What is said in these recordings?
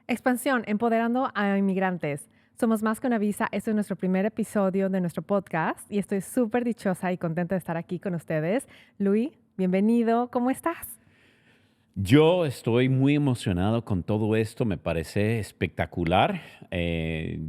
Expansión, empoderando a inmigrantes. Somos más que una visa. Este es nuestro primer episodio de nuestro podcast y estoy súper dichosa y contenta de estar aquí con ustedes. Luis, bienvenido. ¿Cómo estás? Yo estoy muy emocionado con todo esto, me parece espectacular.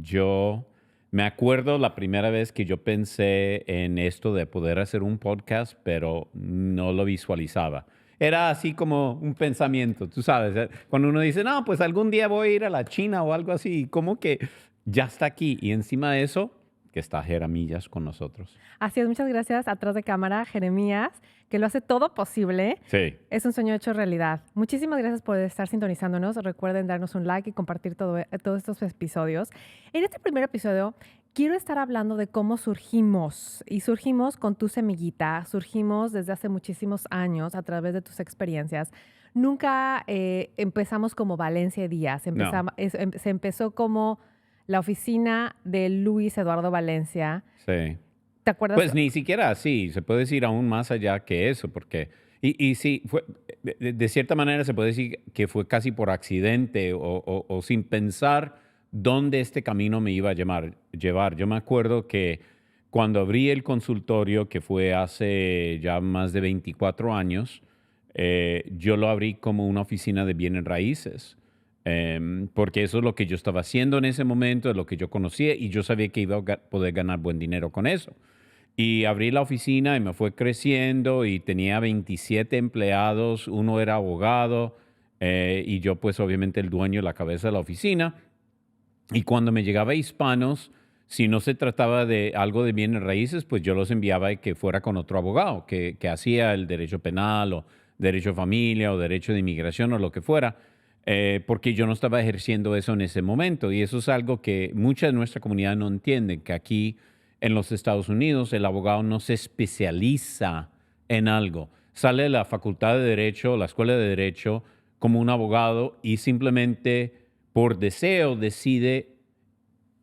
Yo me acuerdo la primera vez que yo pensé en esto de poder hacer un podcast, pero no lo visualizaba. Era así como un pensamiento, tú sabes, cuando uno dice, no, pues algún día voy a ir a la China o algo así, como que ya está aquí. Y encima de eso, que está Jaramillas con nosotros. Así es, muchas gracias atrás de cámara, Jeremías, que lo hace todo posible. Sí. Es un sueño hecho realidad. Muchísimas gracias por estar sintonizándonos. Recuerden darnos un like y compartir todos estos episodios. En este primer episodio quiero estar hablando de cómo surgimos. Y surgimos con tu semillita, surgimos desde hace muchísimos años a través de tus experiencias. Nunca empezamos como Valencia Díaz, No. se empezó como la oficina de Luis Eduardo Valencia. Sí. ¿Te acuerdas? Pues ni siquiera así, se puede decir aún más allá que eso, porque, y sí, fue, de cierta manera se puede decir que fue casi por accidente o sin pensar dónde este camino me iba a llevar. Yo me acuerdo que cuando abrí el consultorio, que fue hace ya más de 24 años, yo lo abrí como una oficina de bienes raíces. Porque eso es lo que yo estaba haciendo en ese momento, es lo que yo conocía y yo sabía que iba a poder ganar buen dinero con eso. Y abrí la oficina y me fue creciendo y tenía 27 empleados, uno era abogado y yo pues obviamente el dueño, la cabeza de la oficina. Y cuando me llegaba hispanos, si no se trataba de algo de bienes raíces, pues yo los enviaba y que fuera con otro abogado que hacía el derecho penal o derecho de familia o derecho de inmigración o lo que fuera, porque yo no estaba ejerciendo eso en ese momento. Y eso es algo que mucha de nuestra comunidad no entiende, que aquí en los Estados Unidos el abogado no se especializa en algo. Sale de la facultad de Derecho, la escuela de Derecho, como un abogado y simplemente por deseo decide,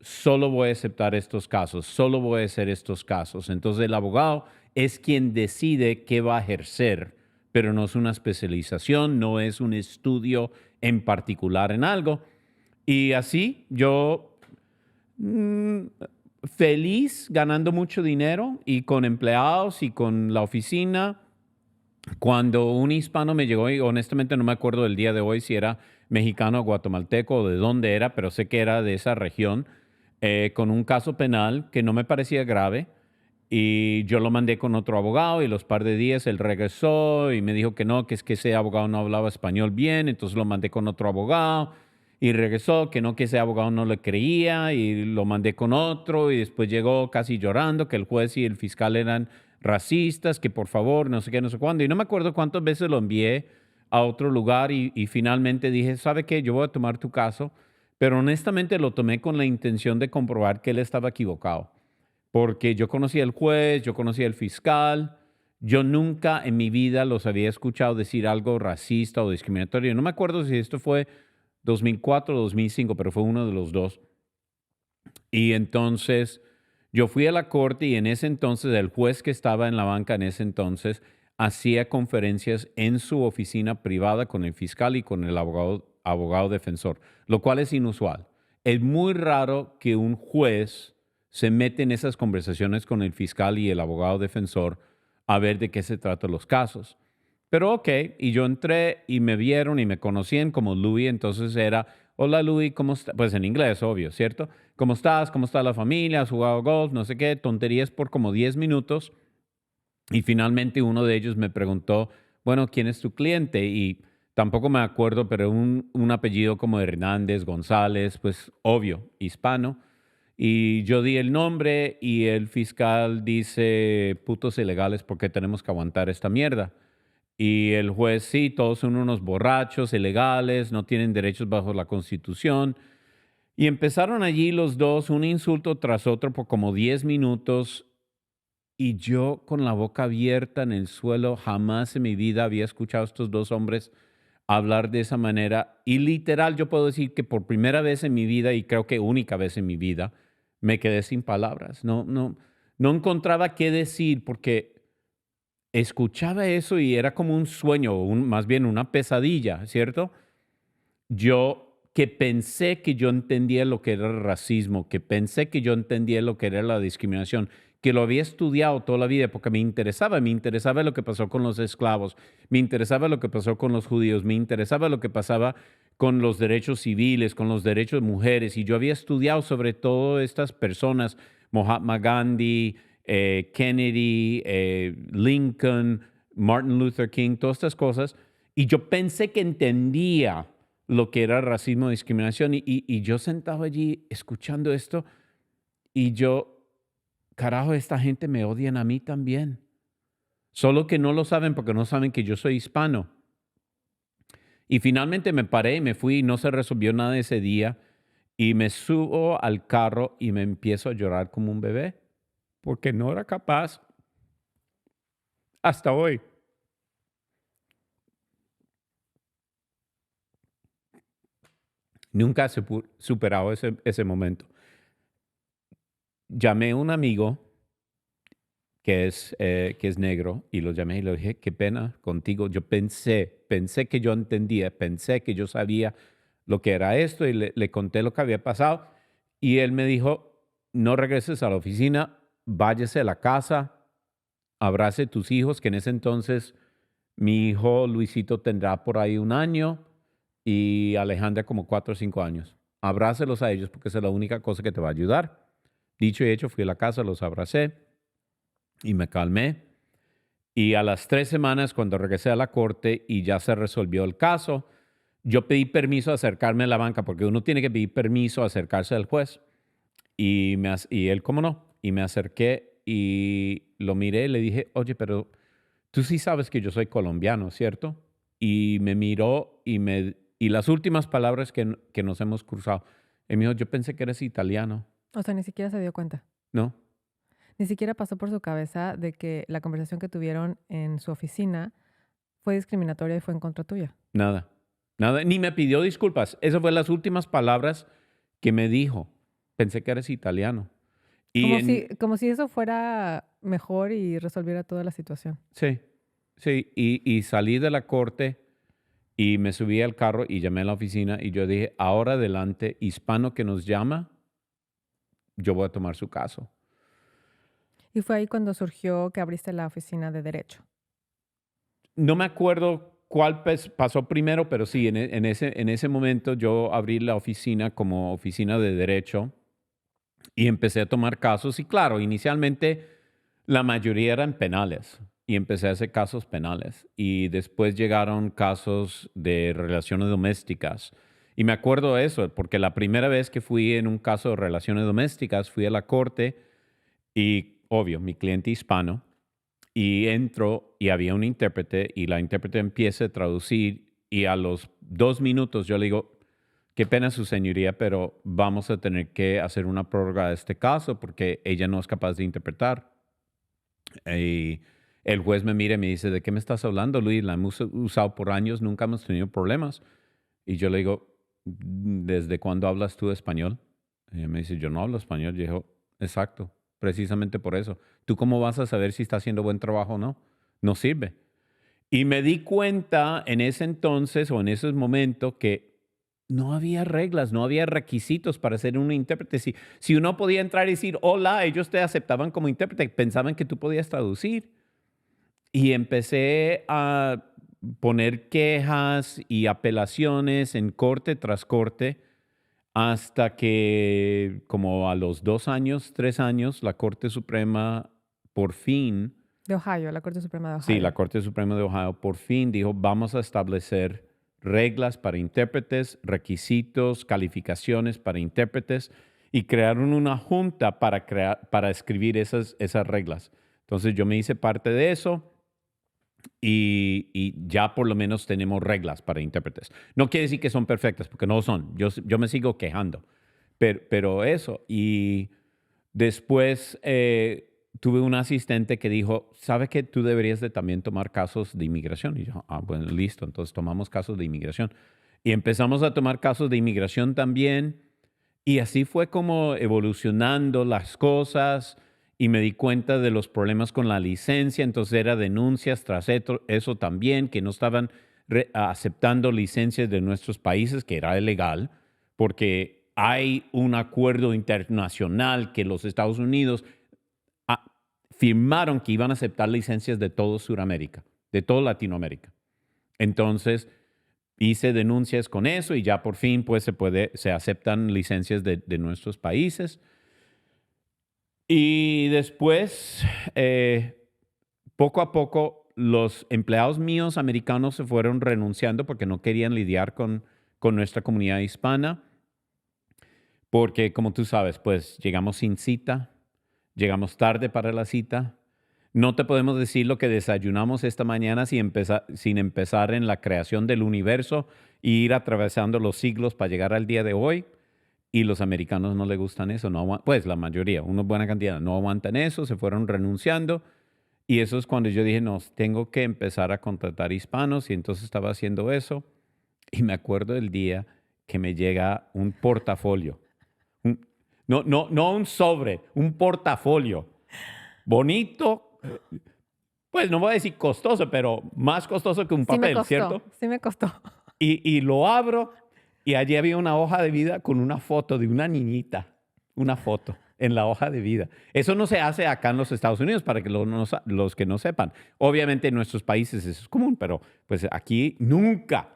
solo voy a aceptar estos casos, solo voy a hacer estos casos. Entonces el abogado es quien decide qué va a ejercer, pero no es una especialización, no es un estudio en particular en algo. Y así yo mm, feliz ganando mucho dinero y con empleados y con la oficina. Cuando un hispano me llegó, y honestamente no me acuerdo del día de hoy si era mexicano, guatemalteco o de dónde era, pero sé que era de esa región, con un caso penal que no me parecía grave. Y yo lo mandé con otro abogado y los par de días él regresó y me dijo que no, que es que ese abogado no hablaba español bien, entonces lo mandé con otro abogado y regresó, que no, que ese abogado no le creía y lo mandé con otro y después llegó casi llorando que el juez y el fiscal eran racistas, que por favor, no sé qué, no sé cuándo. Y no me acuerdo cuántas veces lo envié a otro lugar y finalmente dije, ¿sabe qué? Yo voy a tomar tu caso, pero honestamente lo tomé con la intención de comprobar que él estaba equivocado porque yo conocía al juez, yo conocía al fiscal, yo nunca en mi vida los había escuchado decir algo racista o discriminatorio. No me acuerdo si esto fue 2004 o 2005, pero fue uno de los dos. Y entonces yo fui a la corte y en ese entonces el juez que estaba en la banca en ese entonces hacía conferencias en su oficina privada con el fiscal y con el abogado defensor, lo cual es inusual. Es muy raro que un juez se mete en esas conversaciones con el fiscal y el abogado defensor a ver de qué se tratan los casos. Pero ok, y yo entré y me vieron y me conocían como Louis, entonces era, hola Louis, ¿cómo estás? Pues en inglés, obvio, ¿cierto? ¿Cómo estás? ¿Cómo está la familia? ¿Has jugado golf? No sé qué, tonterías por como 10 minutos. Y finalmente uno de ellos me preguntó, bueno, ¿quién es tu cliente? Y tampoco me acuerdo, pero un apellido como Hernández, González, pues obvio, hispano. Y yo di el nombre y el fiscal dice, putos ilegales, ¿por qué tenemos que aguantar esta mierda? Y el juez, sí, todos son unos borrachos, ilegales, no tienen derechos bajo la Constitución. Y empezaron allí los dos, un insulto tras otro por como 10 minutos. Y yo con la boca abierta en el suelo, jamás en mi vida había escuchado a estos dos hombres hablar de esa manera. Y literal, yo puedo decir que por primera vez en mi vida, y creo que única vez en mi vida, me quedé sin palabras. No encontraba qué decir porque escuchaba eso y era como un sueño, más bien una pesadilla, ¿cierto? Yo que pensé que yo entendía lo que era el racismo, que pensé que yo entendía lo que era la discriminación, que lo había estudiado toda la vida porque me interesaba lo que pasó con los esclavos, me interesaba lo que pasó con los judíos, me interesaba lo que pasaba con los derechos civiles, con los derechos de mujeres, y yo había estudiado sobre todo estas personas, Mahatma Gandhi, Kennedy, Lincoln, Martin Luther King, todas estas cosas, y yo pensé que entendía lo que era racismo y discriminación. Y yo sentado allí escuchando esto y yo, carajo, esta gente me odian a mí también. Solo que no lo saben porque no saben que yo soy hispano. Y finalmente me paré y me fui y no se resolvió nada ese día. Y me subo al carro y me empiezo a llorar como un bebé porque no era capaz hasta hoy. Nunca he superado ese momento. Llamé a un amigo que es negro, y lo llamé y le dije, qué pena contigo. Yo pensé que yo entendía, pensé que yo sabía lo que era esto, y le conté lo que había pasado. Y él me dijo, no regreses a la oficina, váyase a la casa, abrace a tus hijos, que en ese entonces mi hijo Luisito tendrá por ahí 1 año y Alejandra como 4 o 5 años. Abrácelos a ellos porque esa es la única cosa que te va a ayudar. Dicho y hecho, fui a la casa, los abracé y me calmé. Y a las 3 semanas, cuando regresé a la corte y ya se resolvió el caso, yo pedí permiso a acercarme a la banca, porque uno tiene que pedir permiso a acercarse al juez. Y él, ¿cómo no? Y me acerqué y lo miré y le dije, oye, pero tú sí sabes que yo soy colombiano, ¿cierto? Y me miró y las últimas palabras que nos hemos cruzado, él me dijo, yo pensé que eres italiano, O sea, ni siquiera se dio cuenta. ¿no? Ni siquiera pasó por su cabeza de que la conversación que tuvieron en su oficina fue discriminatoria y fue en contra tuya. Nada, nada, ni me pidió disculpas. Esas fueron las últimas palabras que me dijo. Pensé que eres italiano. Y Como si eso fuera mejor y resolviera toda la situación. sí, sí, y salí de la corte y me subí al carro y llamé a la oficina y yo dije, ahora adelante, hispano que nos llama, yo voy a tomar su caso. Y fue ahí cuando surgió que abriste la oficina de derecho. No me acuerdo cuál pasó primero, pero sí, en ese momento yo abrí la oficina como oficina de derecho y empecé a tomar casos. Y claro, inicialmente la mayoría eran penales y empecé a hacer casos penales. Y después llegaron casos de relaciones domésticas. Y me acuerdo de eso, porque la primera vez que fui en un caso de relaciones domésticas, fui a la corte y, obvio, mi cliente hispano, y entro y había un intérprete y la intérprete empieza a traducir y a los 2 minutos yo le digo, qué pena su señoría, pero vamos a tener que hacer una prórroga de este caso porque ella no es capaz de interpretar. Y el juez me mira y me dice, ¿de qué me estás hablando, Luis? La hemos usado por años, nunca hemos tenido problemas. Y yo le digo, ¿desde cuándo hablas tú español? Y ella me dice, yo no hablo español. Yo digo, exacto, precisamente por eso. ¿Tú cómo vas a saber si está haciendo buen trabajo o no? No sirve. Y me di cuenta en ese entonces o en ese momento que no había reglas, no había requisitos para ser un intérprete. Si uno podía entrar y decir, hola, ellos te aceptaban como intérprete, pensaban que tú podías traducir. Y empecé a poner quejas y apelaciones en corte tras corte hasta que como a los 2 años, 3 años, la Corte Suprema por fin, De Ohio, la Corte Suprema de sí, Ohio. la Corte Suprema de Ohio por fin dijo, vamos a establecer reglas para intérpretes, requisitos, calificaciones para intérpretes y crearon una junta para escribir esas reglas. Entonces yo me hice parte de eso. Y ya por lo menos tenemos reglas para intérpretes. No quiere decir que son perfectas, porque no son. Yo me sigo quejando. pero eso. Y después tuve un asistente que dijo, ¿sabe que tú deberías de también tomar casos de inmigración? Y yo, bueno, listo, entonces tomamos casos de inmigración. Y empezamos a tomar casos de inmigración también. Y así fue como evolucionando las cosas y me di cuenta de los problemas con la licencia. Entonces era denuncias tras eso también, que no estaban aceptando licencias de nuestros países, que era ilegal, porque hay un acuerdo internacional que los Estados Unidos firmaron que iban a aceptar licencias de todo Sudamérica, de toda Latinoamérica. Entonces, hice denuncias con eso y ya por fin pues se aceptan licencias de nuestros países. Y después, poco a poco, los empleados míos americanos se fueron renunciando porque no querían lidiar con nuestra comunidad hispana. Porque, como tú sabes, pues llegamos sin cita, llegamos tarde para la cita. No te podemos decir lo que desayunamos esta mañana sin empezar en la creación del universo e ir atravesando los siglos para llegar al día de hoy. Y los americanos no les gustan eso, no, pues la mayoría, una buena cantidad, no aguantan eso, se fueron renunciando. Y eso es cuando yo dije, no, tengo que empezar a contratar hispanos. Y entonces estaba haciendo eso. Y me acuerdo del día que me llega un portafolio. No un sobre, un portafolio. Bonito, pues no voy a decir costoso, pero más costoso que un Sí me papel, ¿cierto? costó, sí me costó. Y lo abro y allí había una hoja de vida con una foto de una niñita, una foto en la hoja de vida. Eso no se hace acá en los Estados Unidos para que los que no sepan. Obviamente en nuestros países eso es común, pero pues aquí nunca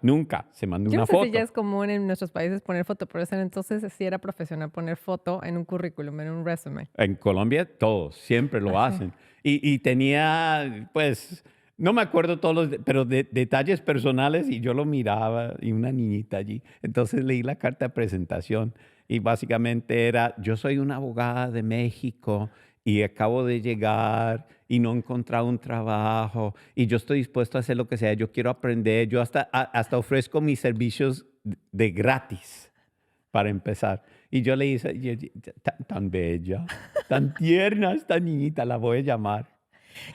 se manda Yo no una sé si ya foto. es común en nuestros países poner foto, pero entonces sí era profesional poner foto en un currículum, en un resume. En Colombia todos siempre lo Así. hacen. Y tenía, pues, no me acuerdo todos pero detalles personales y yo lo miraba y una niñita allí. Entonces leí la carta de presentación y básicamente era, yo soy una abogada de México y acabo de llegar y no he encontrado un trabajo y yo estoy dispuesto a hacer lo que sea, yo quiero aprender, yo hasta ofrezco mis servicios de gratis para empezar. Y yo le hice, tan bella, tan tierna esta niñita, la voy a llamar.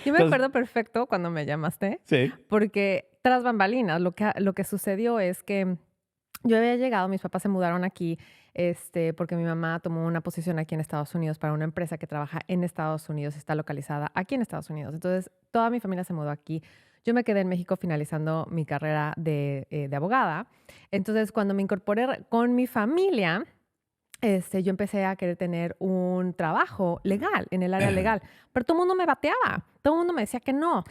Yo me Entonces, acuerdo perfecto cuando me llamaste, sí, porque tras bambalinas, lo que sucedió es que yo había llegado, mis papás se mudaron aquí, porque mi mamá tomó una posición aquí en Estados Unidos para una empresa que trabaja en Estados Unidos, está localizada aquí en Estados Unidos. Entonces, toda mi familia se mudó aquí. Yo me quedé en México finalizando mi carrera de abogada. Entonces, cuando me incorporé con mi familia, yo empecé a querer tener un trabajo legal, en el área legal, pero todo el mundo me bateaba, todo el mundo me decía que no.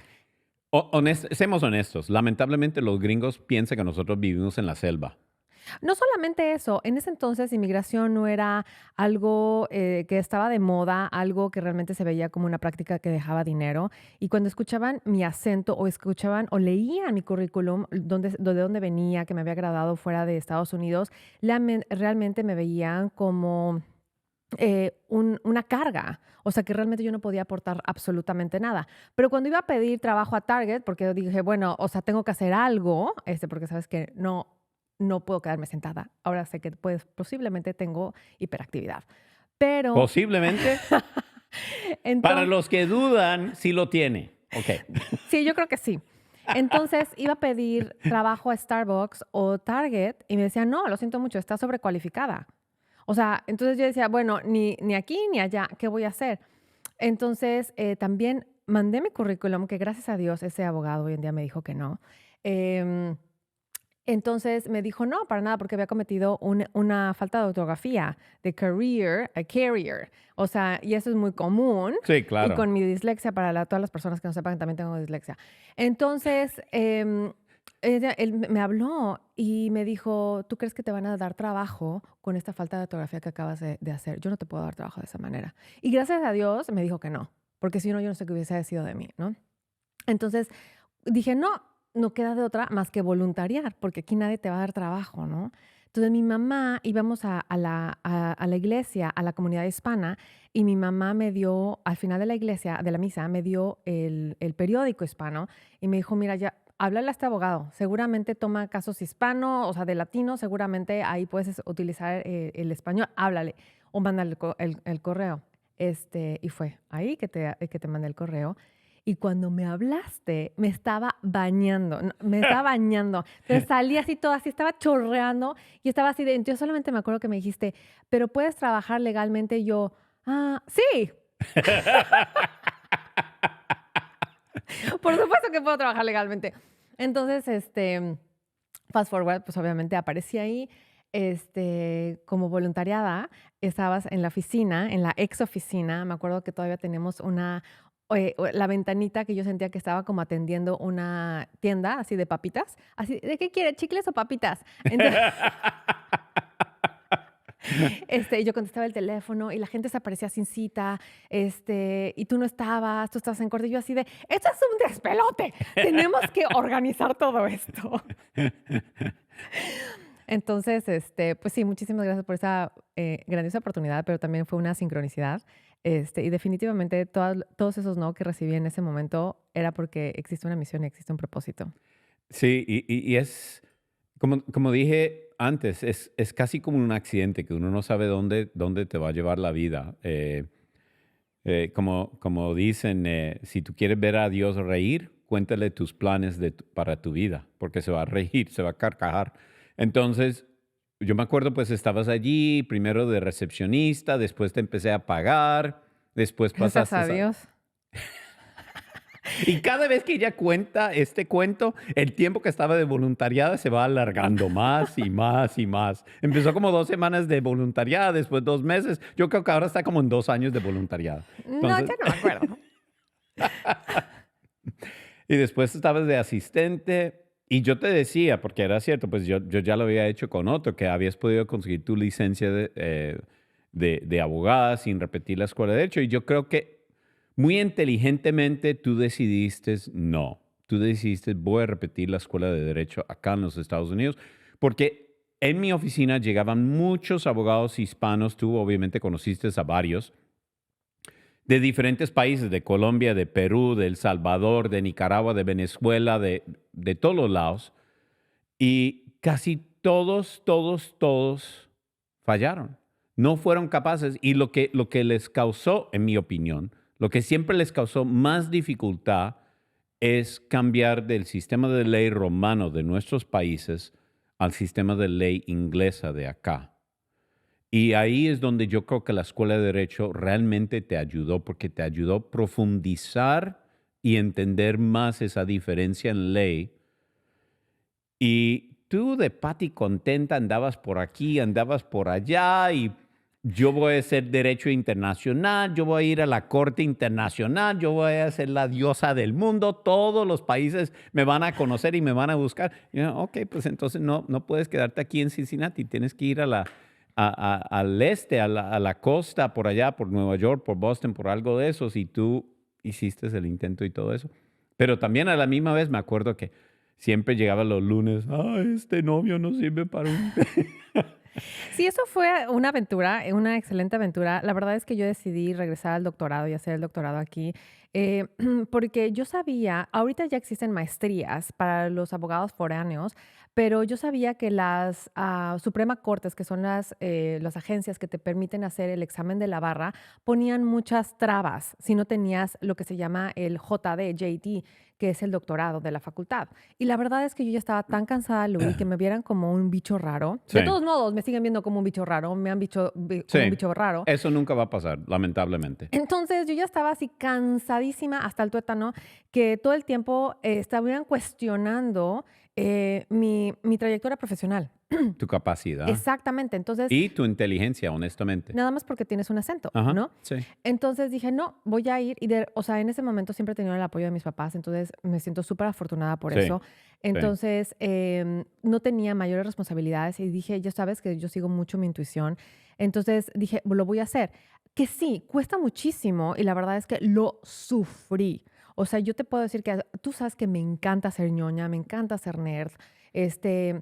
seamos honestos, lamentablemente los gringos piensan que nosotros vivimos en la selva. No solamente eso, en ese entonces inmigración no era algo que estaba de moda, algo que realmente se veía como una práctica que dejaba dinero. Y cuando escuchaban mi acento o escuchaban o leían mi currículum, de dónde venía, que me había agradado fuera de Estados Unidos, realmente me veían como una carga. O sea, que realmente yo no podía aportar absolutamente nada. Pero cuando iba a pedir trabajo a Target, porque yo dije, bueno, o sea, tengo que hacer algo, porque sabes que no puedo quedarme sentada. Ahora sé que pues, posiblemente tengo hiperactividad. Pero, Posiblemente, para entonces, los que dudan, sí lo tiene. Ok. sí, yo creo que sí. Entonces iba a pedir trabajo a Starbucks o Target y me decían, no, lo siento mucho, está sobrecualificada. O sea, entonces yo decía, bueno, ni aquí ni allá, ¿qué voy a hacer? Entonces también mandé mi currículum, que gracias a Dios ese abogado hoy en día me dijo que no. Em, Entonces me dijo no, para nada, porque había cometido una falta de ortografía, de career a carrier. O sea, y eso es muy común. Sí, Y claro. con mi dislexia, para todas las personas que no sepan, también tengo dislexia. Entonces, él me habló y me dijo, ¿tú crees que te van a dar trabajo con esta falta de ortografía que acabas de hacer? Yo no te puedo dar trabajo de esa manera. Y gracias a Dios me dijo que no, porque si no, yo no sé qué hubiese sido de mí, ¿no? Entonces dije, no queda de otra más que voluntariar, porque aquí nadie te va a dar trabajo, ¿no? Entonces mi mamá, íbamos a la iglesia, a la comunidad hispana, y mi mamá me dio, al final de la iglesia, de la misa, me dio el periódico hispano y me dijo, mira, ya, háblale a este abogado. Seguramente toma casos hispanos, o sea, de latino, seguramente ahí puedes utilizar el español. Háblale o mándale el correo. Y fue ahí que te mandé el correo. Y cuando me hablaste, me estaba bañando, me estaba bañando. Entonces salí así todo, así estaba chorreando y estaba así de, yo solamente me acuerdo que me dijiste, pero puedes trabajar legalmente. Y yo, sí, por supuesto que puedo trabajar legalmente. Entonces, fast forward, pues obviamente aparecí ahí, como voluntariada, estabas en la oficina, en la ex oficina. Me acuerdo que todavía tenemos la ventanita que yo sentía que estaba como atendiendo una tienda así de papitas. Así, ¿de qué quiere? ¿Chicles o papitas? Entonces, y yo contestaba el teléfono y la gente se aparecía sin cita, y tú no estabas, tú estabas en corte y yo así de, esto es un despelote, tenemos que organizar todo esto. Entonces, pues sí, muchísimas gracias por esa grandiosa oportunidad, pero también fue una sincronicidad. Y definitivamente todos esos no que recibí en ese momento era porque existe una misión y existe un propósito. Sí, y es, como dije antes, es casi como un accidente que uno no sabe dónde te va a llevar la vida. Como dicen, si tú quieres ver a Dios reír, cuéntale tus planes para tu vida, porque se va a reír, se va a carcajar. Entonces, yo me acuerdo, pues estabas allí, primero de recepcionista, después te empecé a pagar, después Gracias pasaste a a... Dios. Y cada vez que ella cuenta este cuento, el tiempo que estaba de voluntariada se va alargando más y más y más. Empezó como 2 semanas de voluntariada, después 2 meses. Yo creo que ahora está como en 2 años de voluntariado. No, ya Entonces, no me acuerdo. y después estabas de asistente. Y yo te decía, porque era cierto, pues yo ya lo había hecho con otro, que habías podido conseguir tu licencia de abogada sin repetir la escuela de derecho. Y yo creo que muy inteligentemente tú decidiste no. Tú decidiste, voy a repetir la escuela de derecho acá en los Estados Unidos, porque en mi oficina llegaban muchos abogados hispanos. Tú obviamente conociste a varios de diferentes países, de Colombia, de Perú, de El Salvador, de Nicaragua, de Venezuela, de todos los lados. Y casi todos fallaron. No fueron capaces. Y lo que les causó, en mi opinión, lo que siempre les causó más dificultad es cambiar del sistema de ley romano de nuestros países al sistema de ley inglesa de acá. Y ahí es donde yo creo que la escuela de derecho realmente te ayudó, porque te ayudó a profundizar y entender más esa diferencia en ley. Y tú de pati contenta andabas por aquí, andabas por allá, y yo voy a hacer derecho internacional, yo voy a ir a la corte internacional, yo voy a ser la diosa del mundo, todos los países me van a conocer y me van a buscar. Y yo, ok, pues entonces no puedes quedarte aquí en Cincinnati, tienes que ir al este, a la costa, por allá, por Nueva York, por Boston, por algo de esos, y tú hiciste el intento y todo eso. Pero también a la misma vez me acuerdo que siempre llegaba los lunes, este novio no sirve para un... Sí, eso fue una aventura, una excelente aventura. La verdad es que yo decidí regresar al doctorado y hacer el doctorado aquí, eh, porque yo sabía, ahorita ya existen maestrías para los abogados foráneos, pero yo sabía que las Suprema Cortes, que son las agencias que te permiten hacer el examen de la barra, ponían muchas trabas si no tenías lo que se llama el JD, que es el doctorado de la facultad. Y la verdad es que yo ya estaba tan cansada, Luis, que me vieran como un bicho raro. Sí, De todos modos, me siguen viendo como un bicho raro, me han visto como un sí, bicho raro. eso nunca va a pasar, lamentablemente. Entonces yo ya estaba así cansadísima hasta el tuétano, que todo el tiempo estaban cuestionando mi trayectoria profesional. Tu capacidad Exactamente. Entonces, y tu inteligencia, honestamente. nada más porque tienes un acento, Ajá, ¿no? sí, Entonces dije, no, voy a ir. O sea, en ese momento siempre he tenido el apoyo de mis papás, entonces me siento súper afortunada por sí, eso. sí. Entonces, no tenía mayores responsabilidades y dije, ya sabes que yo sigo mucho mi intuición. Entonces dije, lo voy a hacer. Que sí, cuesta muchísimo y la verdad es que lo sufrí. O sea, yo te puedo decir que tú sabes que me encanta ser ñoña, me encanta ser nerd, este,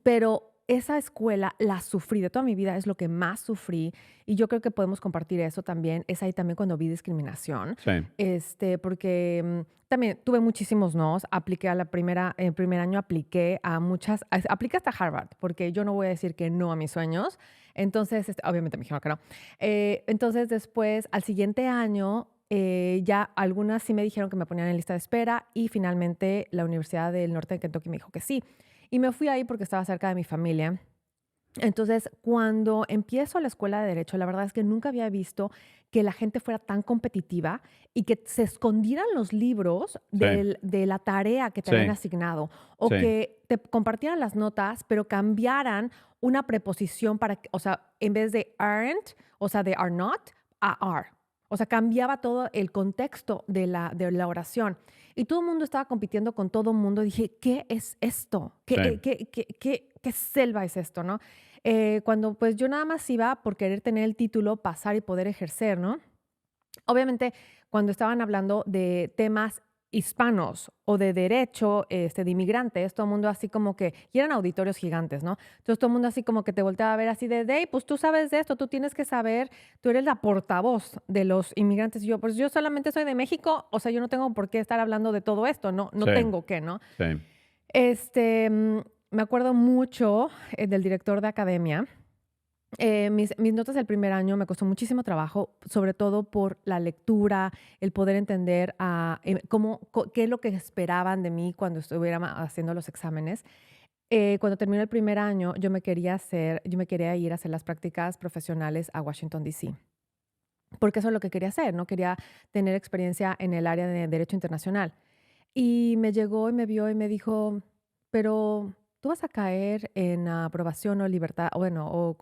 pero esa escuela la sufrí, de toda mi vida es lo que más sufrí y yo creo que podemos compartir eso también. Es ahí también cuando vi discriminación, Sí, porque también tuve muchísimos nos, apliqué a el primer año apliqué a muchas, apliqué hasta Harvard, porque yo no voy a decir que no a mis sueños. Entonces, obviamente me dijeron que no. Entonces, después, al siguiente año, ya algunas sí me dijeron que me ponían en lista de espera y finalmente la Universidad del Norte de Kentucky me dijo que sí. Y me fui ahí porque estaba cerca de mi familia. Entonces, cuando empiezo la escuela de Derecho, la verdad es que nunca había visto que la gente fuera tan competitiva y que se escondieran los libros sí, de la tarea que te habían sí, asignado o sí, que te compartieran las notas, pero cambiaran una preposición para, o sea, en vez de aren't, o sea, de are not, a are. O sea, cambiaba todo el contexto de la oración. Y todo el mundo estaba compitiendo con todo el mundo. Dije, ¿qué es esto? sí. ¿Qué selva es esto, no? Cuando pues yo nada más iba por querer tener el título, pasar y poder ejercer, ¿no? Obviamente, cuando estaban hablando de temas hispanos o de derecho de inmigrantes, todo el mundo así como que, y eran auditorios gigantes, ¿no? Entonces todo el mundo así como que te volteaba a ver así de, hey, pues tú sabes de esto, tú tienes que saber, tú eres la portavoz de los inmigrantes. Y yo, pues yo solamente soy de México, o sea, yo no tengo por qué estar hablando de todo esto, no Sí, tengo que, ¿no? sí, Me acuerdo mucho del director de academia. Mis notas del primer año me costó muchísimo trabajo, sobre todo por la lectura, el poder entender qué es lo que esperaban de mí cuando estuviera haciendo los exámenes. Cuando terminó el primer año, yo me quería ir a hacer las prácticas profesionales a Washington, D.C., porque eso es lo que quería hacer, ¿no? Quería tener experiencia en el área de derecho internacional. Y me llegó y me vio y me dijo, pero tú vas a caer en aprobación o libertad, o bueno,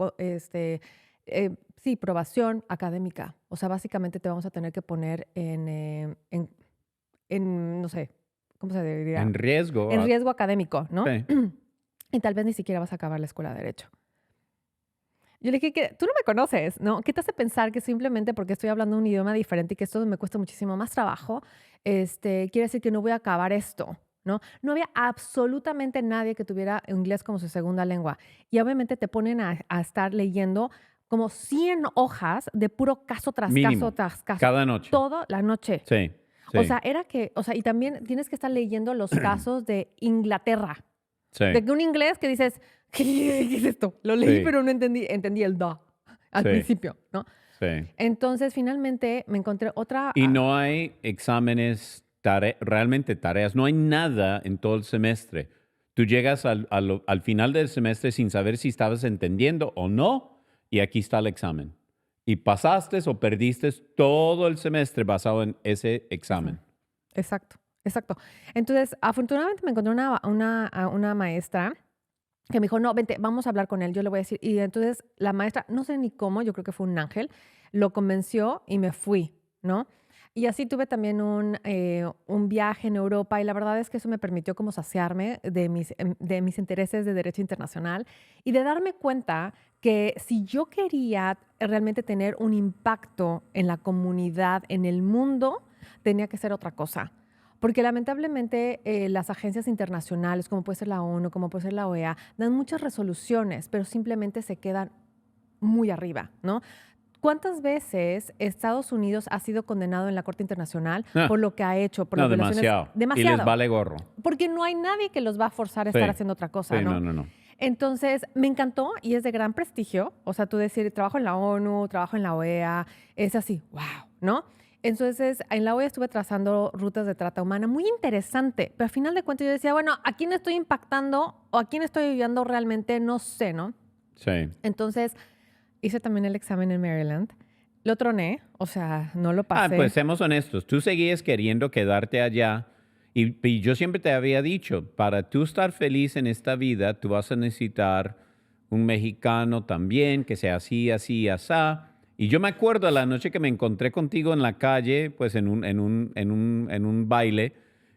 sí, probación académica. O sea, básicamente te vamos a tener que poner no sé, ¿cómo se diría? en riesgo. En riesgo académico, ¿no? Sí, Y tal vez ni siquiera vas a acabar la escuela de derecho. Yo le dije que tú no me conoces, ¿no? ¿Qué te hace pensar que simplemente porque estoy hablando un idioma diferente y que esto me cuesta muchísimo más trabajo, quiere decir que no voy a acabar esto, ¿no? No había absolutamente nadie que tuviera inglés como su segunda lengua. Y obviamente te ponen a estar leyendo como 100 hojas de puro caso tras caso mínimo, tras caso, cada noche. toda la noche. Sí, O sí, sea, y también tienes que estar leyendo los casos de Inglaterra. sí, De que un inglés que dices, ¿qué es esto? Lo leí, sí, pero no entendí el da al sí, principio, ¿no? sí. Entonces, finalmente me encontré otra. Y no hay exámenes, realmente tareas, no hay nada en todo el semestre. Tú llegas al final del semestre sin saber si estabas entendiendo o no, y aquí está el examen. Y pasaste o perdiste todo el semestre basado en ese Ujú. examen. Exacto, exacto. Entonces, afortunadamente me encontré una maestra que me dijo, no, vente, vamos a hablar con él, yo le voy a decir. Y entonces la maestra, no sé ni cómo, yo creo que fue un ángel, lo convenció y me fui, ¿no? Y así tuve también un viaje en Europa y la verdad es que eso me permitió como saciarme de mis intereses de derecho internacional y de darme cuenta que si yo quería realmente tener un impacto en la comunidad, en el mundo, tenía que ser otra cosa. Porque lamentablemente las agencias internacionales, como puede ser la ONU, como puede ser la OEA, dan muchas resoluciones, pero simplemente se quedan muy arriba, ¿no? ¿Cuántas veces Estados Unidos ha sido condenado en la Corte Internacional No, por lo que ha hecho, por no, las violaciones? demasiado. Y les Demasiado. vale gorro. Porque no hay nadie que los va a forzar a estar Sí, haciendo otra cosa, sí, ¿no? no, no, no. Entonces, me encantó y es de gran prestigio. O sea, tú decir, trabajo en la ONU, trabajo en la OEA, es así, wow, ¿no? Entonces, en la OEA estuve trazando rutas de trata humana, muy interesante, pero al final de cuentas yo decía, bueno, ¿a quién estoy impactando o a quién estoy ayudando realmente? No sé, ¿no? Sí. Entonces, hice también el examen en Maryland. Lo troné, o sea, no lo Ah, pasé. pues seamos honestos, tú seguías queriendo quedarte allá y yo siempre te había dicho, para tú estar feliz en esta vida, tú vas a necesitar un mexicano también, que sea así, así, asá. Y yo me acuerdo la noche que me encontré contigo en la calle, pues en un baile,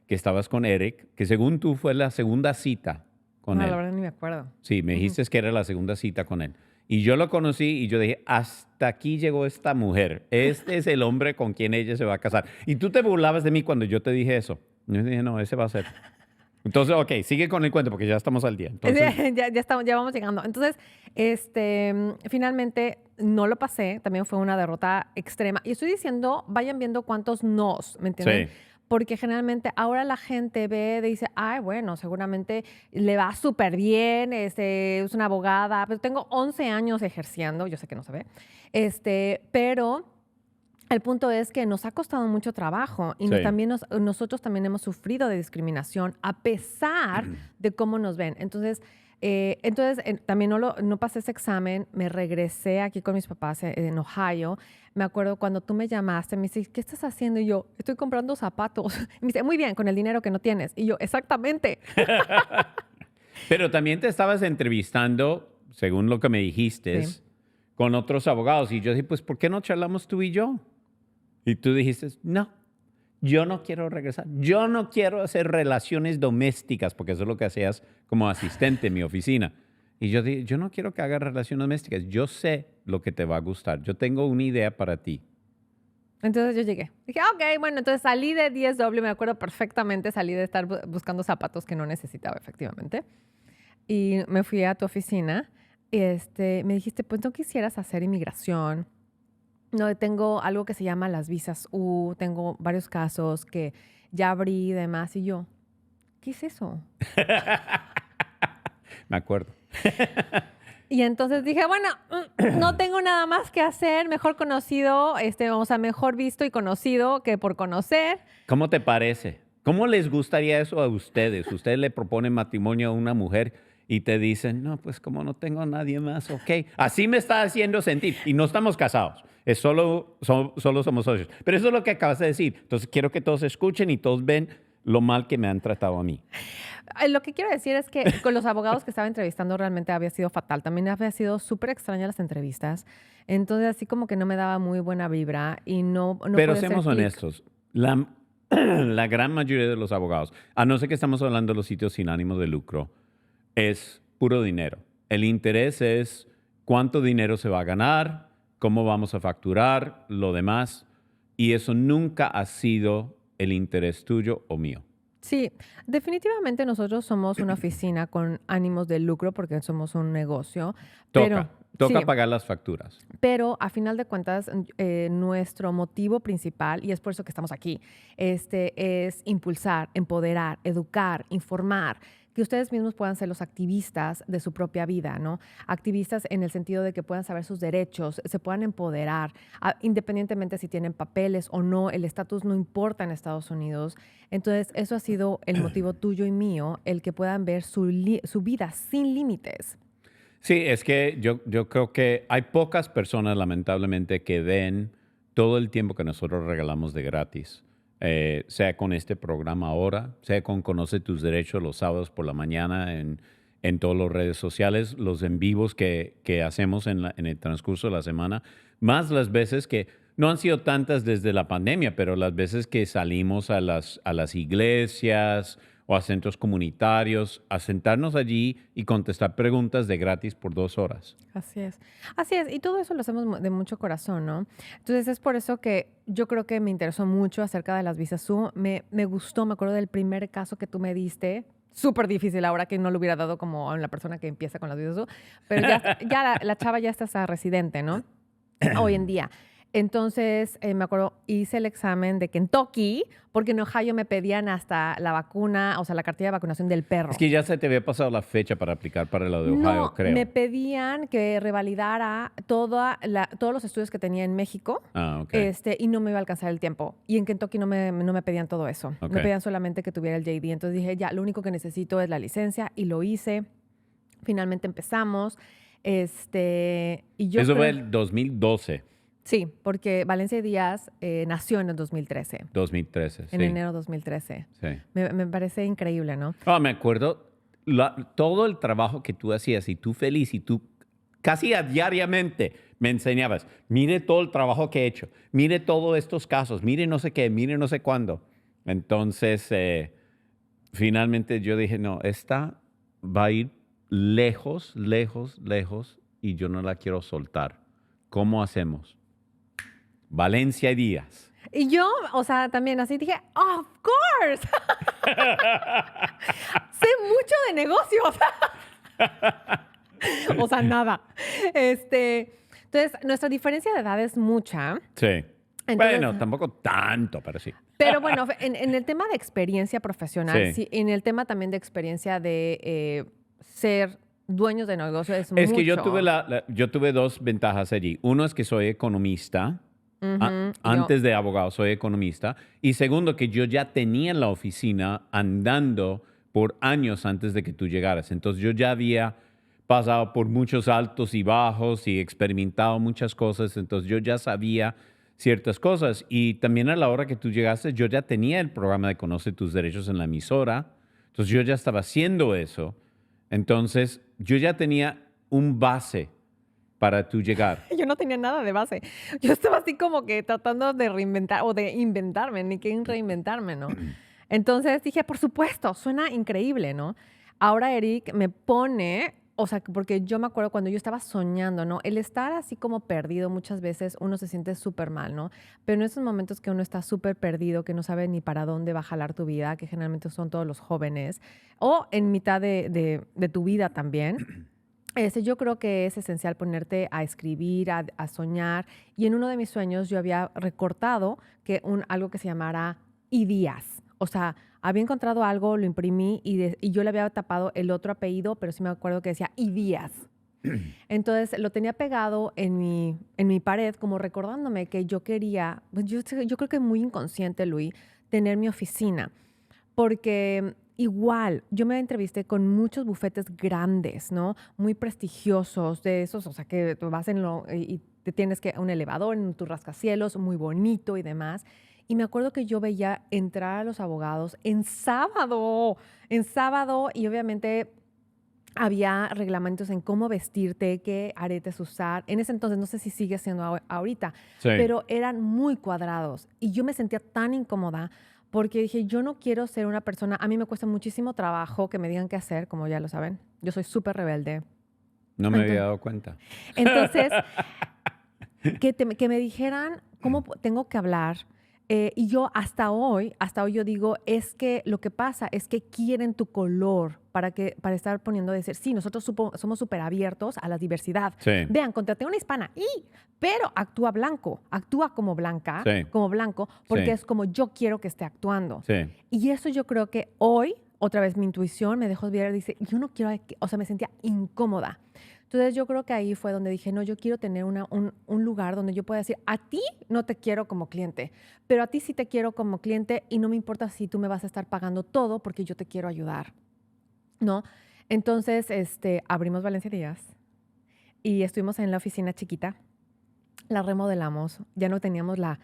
que estabas con Eric, que según tú fue la segunda cita con No, la él. verdad ni me acuerdo. Sí, me Ujú. dijiste que era la segunda cita con él. Y yo lo conocí y yo dije, hasta aquí llegó esta mujer. Este es el hombre con quien ella se va a casar. Y tú te burlabas de mí cuando yo te dije eso. Yo dije, no, ese va a ser. Entonces, ok, sigue con el cuento porque ya estamos al día. Entonces, Ya vamos llegando. Entonces, finalmente no lo pasé. También fue una derrota extrema. Y estoy diciendo, vayan viendo cuántos nos, ¿me entienden? sí. Porque generalmente ahora la gente ve, dice, ay, bueno, seguramente le va súper bien, es una abogada, pero tengo 11 años ejerciendo, yo sé que no se ve, pero el punto es que nos ha costado mucho trabajo y Sí. nosotros también hemos sufrido de discriminación a pesar de cómo nos ven. Entonces, también no pasé ese examen, me regresé aquí con mis papás en Ohio. Me acuerdo cuando tú me llamaste, me dices, ¿qué estás haciendo? Y yo, estoy comprando zapatos. Y me dice, muy bien, con el dinero que no tienes. Y yo, exactamente. Pero también te estabas entrevistando, según lo que me dijiste, Sí. con otros abogados. Y yo dije, pues, ¿por qué no charlamos tú y yo? Y tú dijiste, no, yo no quiero regresar. Yo no quiero hacer relaciones domésticas, porque eso es lo que hacías como asistente en mi oficina. Y yo dije, yo no quiero que hagas relaciones domésticas. Yo sé lo que te va a gustar. Yo tengo una idea para ti. Entonces yo llegué. Dije, ok, bueno, entonces salí de 10W, me acuerdo perfectamente, salí de estar buscando zapatos que no necesitaba efectivamente. Y me fui a tu oficina y me dijiste, pues no quisieras hacer inmigración. No, tengo algo que se llama las visas U, tengo varios casos que ya abrí y demás. Y yo, ¿qué es eso? Me acuerdo. Y entonces dije, bueno, no tengo nada más que hacer, mejor conocido, o sea, mejor visto y conocido que por conocer. ¿Cómo te parece? ¿Cómo les gustaría eso a ustedes? Ustedes le proponen matrimonio a una mujer y te dicen, no, pues como no tengo a nadie más, ok. Así me está haciendo sentir. Y no estamos casados. Es solo somos socios. Pero eso es lo que acabas de decir. Entonces quiero que todos escuchen y todos ven lo mal que me han tratado a mí. Lo que quiero decir es que con los abogados que estaba entrevistando realmente había sido fatal. También había sido súper extraña las entrevistas. Entonces, así como que no me daba muy buena vibra y no Pero podía hacer seamos clic. honestos. La gran mayoría de los abogados, a no ser que estamos hablando de los sitios sin ánimo de lucro, es puro dinero. El interés es cuánto dinero se va a ganar, cómo vamos a facturar, lo demás. Y eso nunca ha sido el interés tuyo o mío. Sí, definitivamente nosotros somos una oficina con ánimos de lucro porque somos un negocio, pero Toca sí, pagar las facturas. pero a final de cuentas nuestro motivo principal, y es por eso que estamos aquí, es impulsar, empoderar, educar, informar, que ustedes mismos puedan ser los activistas de su propia vida, ¿no? Activistas en el sentido de que puedan saber sus derechos, se puedan empoderar, independientemente si tienen papeles o no, el estatus no importa en Estados Unidos. Entonces, eso ha sido el motivo tuyo y mío, el que puedan ver su vida sin límites. Sí, es que yo creo que hay pocas personas, lamentablemente, que den todo el tiempo que nosotros regalamos de gratis. Sea con este programa ahora, sea con Conoce tus Derechos los sábados por la mañana en todas las redes sociales, los en vivos que hacemos en el transcurso de la semana, más las veces que, no han sido tantas desde la pandemia, pero las veces que salimos a las iglesias o a centros comunitarios, a sentarnos allí y contestar preguntas de gratis por 2 horas. Así es. Así es. Y todo eso lo hacemos de mucho corazón, ¿no? Entonces es por eso que yo creo que me interesó mucho acerca de las visas U. Me gustó, me acuerdo del primer caso que tú me diste. Súper difícil ahora que no lo hubiera dado como a la persona que empieza con las visas U. Pero ya la chava ya está residente, ¿no? Hoy en día. Entonces, me acuerdo, hice el examen de Kentucky, porque en Ohio me pedían hasta la vacuna, o sea, la cartilla de vacunación del perro. Es que ya se te había pasado la fecha para aplicar para lo de Ohio, No, creo. me pedían que revalidara todos los estudios que tenía en México, Ah, ok. y no me iba a alcanzar el tiempo. Y en Kentucky no me pedían todo eso. Ok. Me pedían solamente que tuviera el JD. Entonces dije, ya, lo único que necesito es la licencia y lo hice. Finalmente empezamos. Y yo Eso fue creo, el 2012, sí, porque Valencia Díaz nació en el 2013, 2013, en sí. enero de 2013. Sí. Me parece increíble, ¿no? Me acuerdo todo el trabajo que tú hacías y tú feliz y tú casi diariamente me enseñabas, mire todo el trabajo que he hecho, mire todos estos casos, mire no sé qué, mire no sé cuándo. Entonces, finalmente yo dije, no, esta va a ir lejos, lejos, lejos y yo no la quiero soltar. ¿Cómo hacemos? Valencia Díaz. Y yo, o sea, también así dije, of course. Sé mucho de negocios. O sea, nada. Entonces, nuestra diferencia de edad es mucha. Sí. Entonces, Bueno, tampoco tanto, pero sí. pero bueno, en el tema de experiencia profesional, Sí. sí, en el tema también de experiencia de ser dueños de negocio es Es que yo mucho. tuve, yo tuve dos ventajas allí. Uno es que soy economista. Ujú, Antes de abogado soy economista. Y segundo, que yo ya tenía la oficina andando por años antes de que tú llegaras. Entonces yo ya había pasado por muchos altos y bajos y experimentado muchas cosas. Entonces yo ya sabía ciertas cosas. Y también a la hora que tú llegaste, yo ya tenía el programa de Conoce tus derechos en la emisora. Entonces yo ya estaba haciendo eso. Entonces yo ya tenía un base para tú llegar. yo no tenía nada de base. Yo estaba así como que tratando de reinventar o de inventarme, ni que reinventarme, ¿no? Entonces dije, por supuesto, suena increíble, ¿no? Ahora Eric me pone, o sea, porque yo me acuerdo cuando yo estaba soñando, ¿no? El estar así como perdido muchas veces uno se siente súper mal, ¿no? Pero en esos momentos que uno está súper perdido, que no sabe ni para dónde va a jalar tu vida, que generalmente son todos los jóvenes, o en mitad de tu vida también. Yo creo que es esencial ponerte a escribir, a soñar. Y en uno de mis sueños yo había recortado que algo que se llamara ideas. O sea, había encontrado algo, lo imprimí y yo le había tapado el otro apellido, pero sí me acuerdo que decía ideas. Entonces lo tenía pegado en mi pared, como recordándome que yo quería, pues yo creo que muy inconsciente, Luis, tener mi oficina. Porque igual, yo me entrevisté con muchos bufetes grandes, ¿no? Muy prestigiosos, de esos, o sea, que tú vas y te tienes que un elevador en tu rascacielos, muy bonito y demás. Y me acuerdo que yo veía entrar a los abogados en sábado, y obviamente había reglamentos en cómo vestirte, qué aretes usar. En ese entonces, no sé si sigue siendo ahorita, Sí. pero eran muy cuadrados. Y yo me sentía tan incómoda porque dije, yo no quiero ser una persona, a mí me cuesta muchísimo trabajo que me digan qué hacer, como ya lo saben. Yo soy súper rebelde. No me había Entonces, dado cuenta. entonces que me dijeran cómo tengo que hablar. Y yo hasta hoy yo digo, es que lo que pasa es que quieren tu color para estar poniendo decir, sí, nosotros somos súper abiertos a la diversidad. Sí. Vean, contraté a una hispana, pero actúa blanco, actúa como blanca, Sí. como blanco, porque Sí. es como yo quiero que esté actuando. Sí. Y eso yo creo que hoy, otra vez mi intuición me dejó ver, dice, yo no quiero, o sea, me sentía incómoda. Entonces yo creo que ahí fue donde dije, no, yo quiero tener un lugar donde yo pueda decir, a ti no te quiero como cliente, pero a ti sí te quiero como cliente y no me importa si tú me vas a estar pagando todo porque yo te quiero ayudar, ¿no? Entonces, abrimos Valencia Díaz y estuvimos en la oficina chiquita, la remodelamos, ya no teníamos la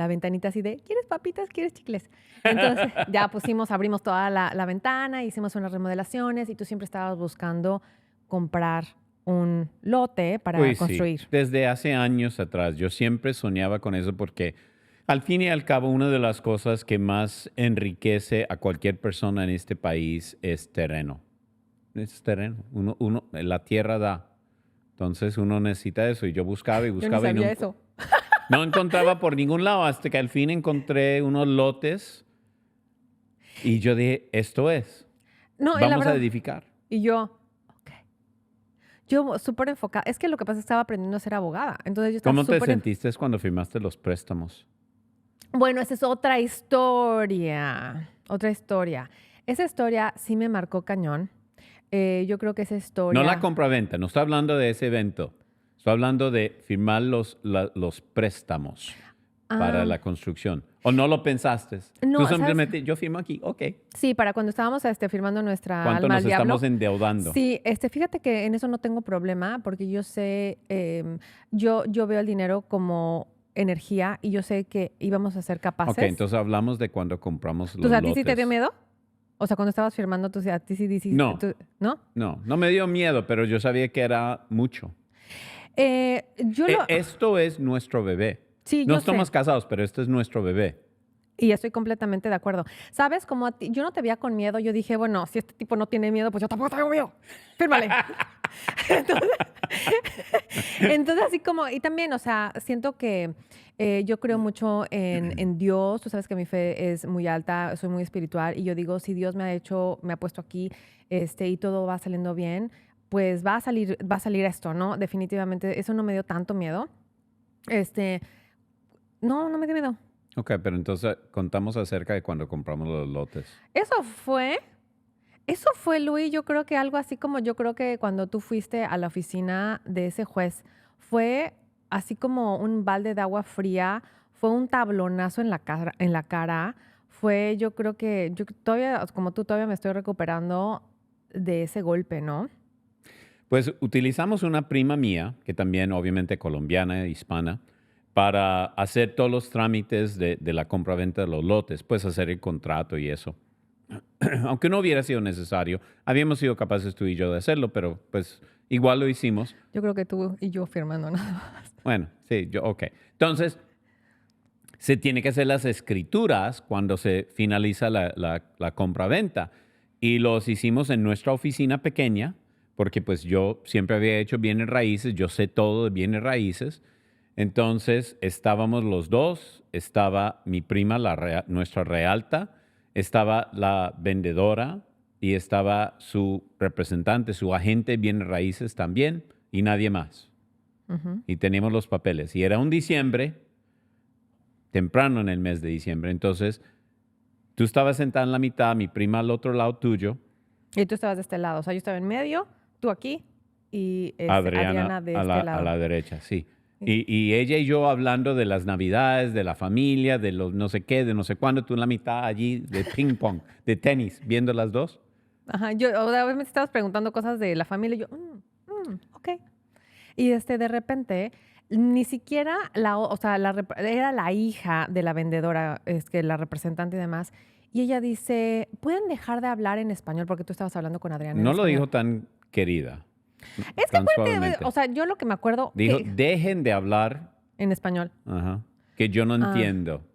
ventanita así de, ¿quieres papitas? ¿Quieres chicles? Entonces ya abrimos toda la ventana, hicimos unas remodelaciones y tú siempre estabas buscando comprar un lote para Uy, sí. construir. Desde hace años atrás, yo siempre soñaba con eso porque al fin y al cabo, una de las cosas que más enriquece a cualquier persona en este país es terreno. Es terreno. La tierra da. Entonces uno necesita eso. Y yo buscaba y Yo ni buscaba y sabía eso. no encontraba por ningún lado hasta que al fin encontré unos lotes y yo dije, esto es. No, y la Vamos a verdad, edificar. y yo, ok. Yo súper enfocada. Es que lo que pasa es que estaba aprendiendo a ser abogada. Entonces yo estaba ¿Cómo te súper sentiste cuando firmaste los préstamos? Bueno, esa es otra historia. Otra historia. Esa historia sí me marcó cañón. Yo creo que esa historia. No la compraventa, no estoy hablando de ese evento. Estoy hablando de firmar los préstamos para Ah, la construcción. ¿O no lo pensaste? no, Tú ¿sabes? simplemente, yo firmo aquí, ok. Sí, para cuando estábamos firmando nuestra ¿Cuánto alma nos al diablo. estamos endeudando? Sí, fíjate que en eso no tengo problema porque yo sé, yo veo el dinero como energía y yo sé que íbamos a ser capaces. Ok, entonces hablamos de cuando compramos los ¿Tú, a ti sí te lotes. dio miedo? O sea, cuando estabas firmando, a ti sí dices... No. ¿No? No me dio miedo, pero yo sabía que era mucho. Esto es nuestro bebé. Sí, No yo estamos sé. casados, pero este es nuestro bebé. Y estoy completamente de acuerdo. ¿Sabes? Como a ti, yo no te veía con miedo, yo dije, bueno, si este tipo no tiene miedo, pues yo tampoco tengo miedo. Fírmale. Entonces, así como, y también, o sea, siento que yo creo mucho en Dios. Tú sabes que mi fe es muy alta, soy muy espiritual y yo digo, si Dios me ha puesto aquí, y todo va saliendo bien, pues va a salir esto, ¿no? Definitivamente, eso no me dio tanto miedo. Este, no, no me dio miedo. Ok, pero entonces contamos acerca de cuando compramos los lotes. Eso fue, eso fue, Luis, yo creo que algo así como yo creo que cuando tú fuiste a la oficina de ese juez, fue así como un balde de agua fría, fue un tablonazo en la cara, fue, yo creo que yo todavía, como tú, todavía me estoy recuperando de ese golpe, ¿no? Pues utilizamos una prima mía, que también obviamente colombiana, hispana, para hacer todos los trámites de la compra-venta de los lotes, pues hacer el contrato y eso. Aunque no hubiera sido necesario, habíamos sido capaces tú y yo de hacerlo, pero pues igual lo hicimos. Yo creo que tú y yo firmando nada más. Bueno, sí, ok. Entonces, se tiene que hacer las escrituras cuando se finaliza la compra-venta. Y los hicimos en nuestra oficina pequeña, porque pues yo siempre había hecho bienes raíces, yo sé todo de bienes raíces. Entonces estábamos los dos, estaba mi prima, nuestra realta, estaba la vendedora y estaba su representante, su agente de bienes raíces también y nadie más. Ujú. Y teníamos los papeles. Y era un diciembre, temprano en el mes de diciembre. Entonces, tú estabas sentada en la mitad, mi prima al otro lado tuyo, Y tú estabas de este lado, o sea, yo estaba en medio, tú aquí y Adriana Adriana de a este a lado. la derecha, sí. Sí. Y ella y yo hablando de las navidades, de la familia, de los no sé qué, de no sé cuándo, tú en la mitad allí de ping pong, de tenis, viendo las dos. Ajá, yo, o sea, obviamente estabas preguntando cosas de la familia y yo, ok. Y de repente, ni siquiera o sea, era la hija de la vendedora, es que la representante y demás, y ella dice, ¿pueden dejar de hablar en español? Porque tú estabas hablando con Adriana en No lo español. dijo tan querida, Es que tan acuérdate, o suavemente. sea, yo lo que me acuerdo Dijo, que dejen de hablar, en español. ajá, que yo no Ah, entiendo. Nos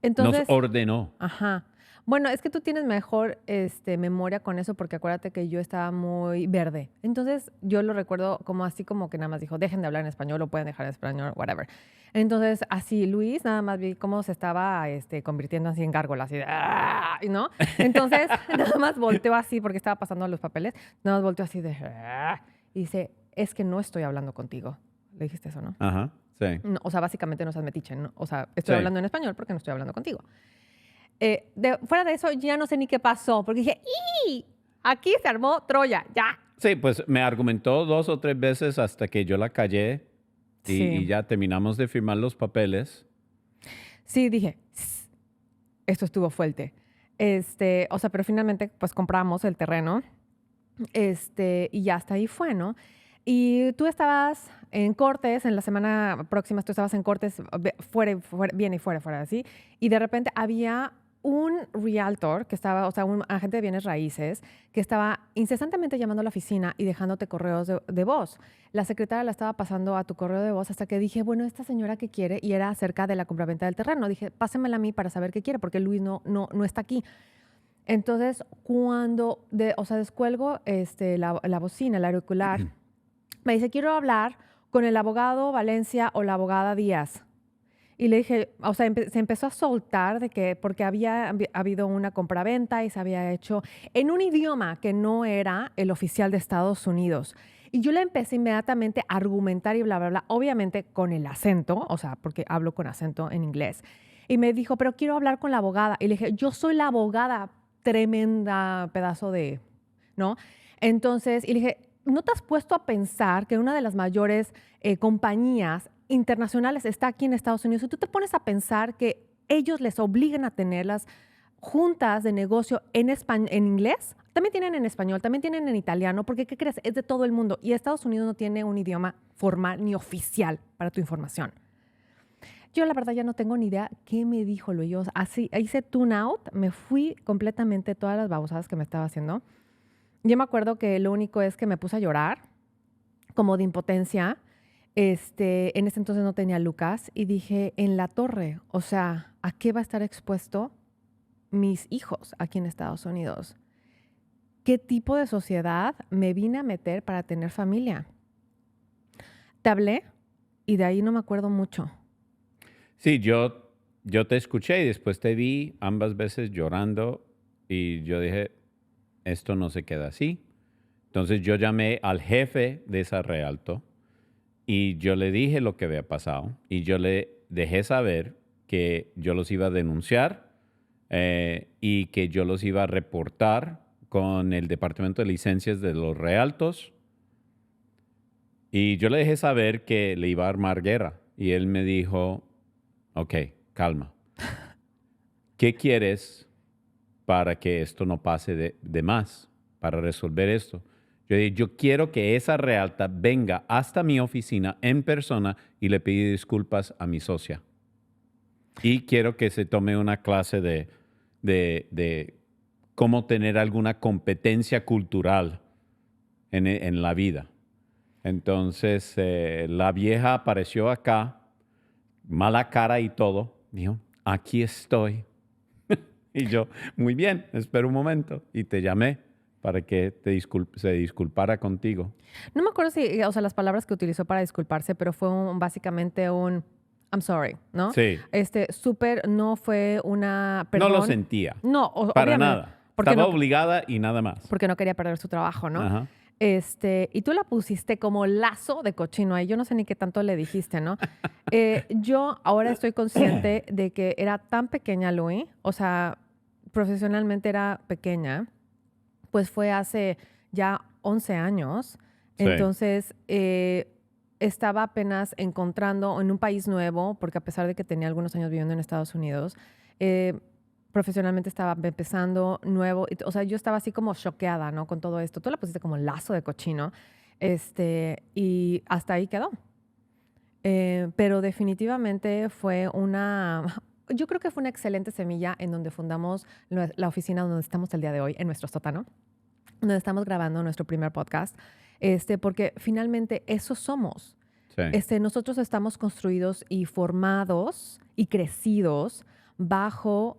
entonces, ordenó. ajá. Bueno, es que tú tienes mejor memoria con eso porque acuérdate que yo estaba muy verde. Entonces, yo lo recuerdo como así como que nada más dijo, dejen de hablar en español o pueden dejar en español, whatever. Entonces, así Luis, nada más vi cómo se estaba convirtiendo así en gárgola, así de, "Ah", ¿no? Entonces, nada más volteó así porque estaba pasando los papeles, nada más volteó así de, "Ah", y dice, es que no estoy hablando contigo. Le dijiste eso, ¿no? Ajá, sí, No, o sea, básicamente no seas metiche, ¿no? O sea, estoy sí. hablando en español porque no estoy hablando contigo. Fuera de eso, ya no sé ni qué pasó, porque dije, ¡y! Aquí se armó Troya, ya. Sí, pues me argumentó 2 o 3 veces hasta que yo la callé Sí, y ya terminamos de firmar los papeles. sí, dije, esto estuvo fuerte. O sea, pero finalmente, pues compramos el terreno, y ya hasta ahí fue, ¿no? Y tú estabas en Cortes, en la semana próxima tú estabas en Cortes, bien y fuera, así, y de repente había un realtor que estaba, o sea, un agente de bienes raíces, que estaba incesantemente llamando a la oficina y dejándote correos de voz. La secretaria la estaba pasando a tu correo de voz hasta que dije, bueno, ¿esta señora qué quiere? Y era acerca de la compraventa del terreno. Dije, pásemela a mí para saber qué quiere, porque Luis no está aquí. Entonces, cuando, o sea, descuelgo la bocina, el auricular, me dice, quiero hablar con el abogado Valencia o la abogada Díaz. Y le dije, o sea, se empezó a soltar de que, porque había habido una compraventa y se había hecho en un idioma que no era el oficial de Estados Unidos. Y yo le empecé inmediatamente a argumentar y bla, bla, bla, obviamente con el acento, o sea, porque hablo con acento en inglés. Y me dijo, pero quiero hablar con la abogada. Y le dije, yo soy la abogada, tremenda pedazo de, ¿no? Entonces, y le dije, ¿no te has puesto a pensar que una de las mayores compañías internacionales está aquí en Estados Unidos y tú te pones a pensar que ellos les obligan a tener las juntas de negocio en inglés? También tienen en español, también tienen en italiano, porque ¿qué crees? Es de todo el mundo y Estados Unidos no tiene un idioma formal ni oficial para tu información. Yo la verdad ya no tengo ni idea qué me dijo Luis. Yo así hice tune out, me fui completamente todas las babosadas que me estaba haciendo. Yo me acuerdo que lo único es que me puse a llorar, como de impotencia. En ese entonces no tenía Lucas y dije, en la torre, o sea, ¿a qué va a estar expuesto mis hijos aquí en Estados Unidos? ¿Qué tipo de sociedad me vine a meter para tener familia? Te hablé y de ahí no me acuerdo mucho. Sí, yo te escuché y después te vi ambas veces llorando y yo dije, esto no se queda así. Entonces yo llamé al jefe de esa Realto y yo le dije lo que había pasado y yo le dejé saber que yo los iba a denunciar y que yo los iba a reportar con el Departamento de Licencias de los Realtos. Y yo le dejé saber que le iba a armar guerra. Y él me dijo, ok, calma. ¿Qué quieres para que esto no pase de más, para resolver esto? Yo dije, yo quiero que esa realta venga hasta mi oficina en persona y le pida disculpas a mi socia. Y quiero que se tome una clase de cómo tener alguna competencia cultural en la vida. Entonces, la vieja apareció acá, mala cara y todo. Dijo, aquí estoy. Y yo, muy bien, espera un momento. Y te llamé para que se disculpara contigo. No me acuerdo si, o sea, las palabras que utilizó para disculparse, pero fue básicamente un I'm sorry, ¿no? Sí, Súper, no fue una no lo perdón. sentía, No, para obviamente, nada. porque Estaba no, obligada y nada más. porque no quería perder su trabajo, ¿no? Ajá. Y tú la pusiste como lazo de cochino ahí. Yo no sé ni qué tanto le dijiste, ¿no? Yo ahora estoy consciente de que era tan pequeña, Louis, o sea, profesionalmente era pequeña, pues fue hace ya 11 años. Sí, Entonces, estaba apenas encontrando en un país nuevo, porque a pesar de que tenía algunos años viviendo en Estados Unidos, eh, profesionalmente estaba empezando nuevo. O sea, yo estaba así como choqueada, ¿no? Con todo esto. Tú la pusiste como lazo de cochino. Y hasta ahí quedó. Pero definitivamente fue yo creo que fue una excelente semilla en donde fundamos la oficina donde estamos el día de hoy, en nuestro sótano, donde estamos grabando nuestro primer podcast, porque finalmente eso somos. sí. Nosotros estamos construidos y formados y crecidos bajo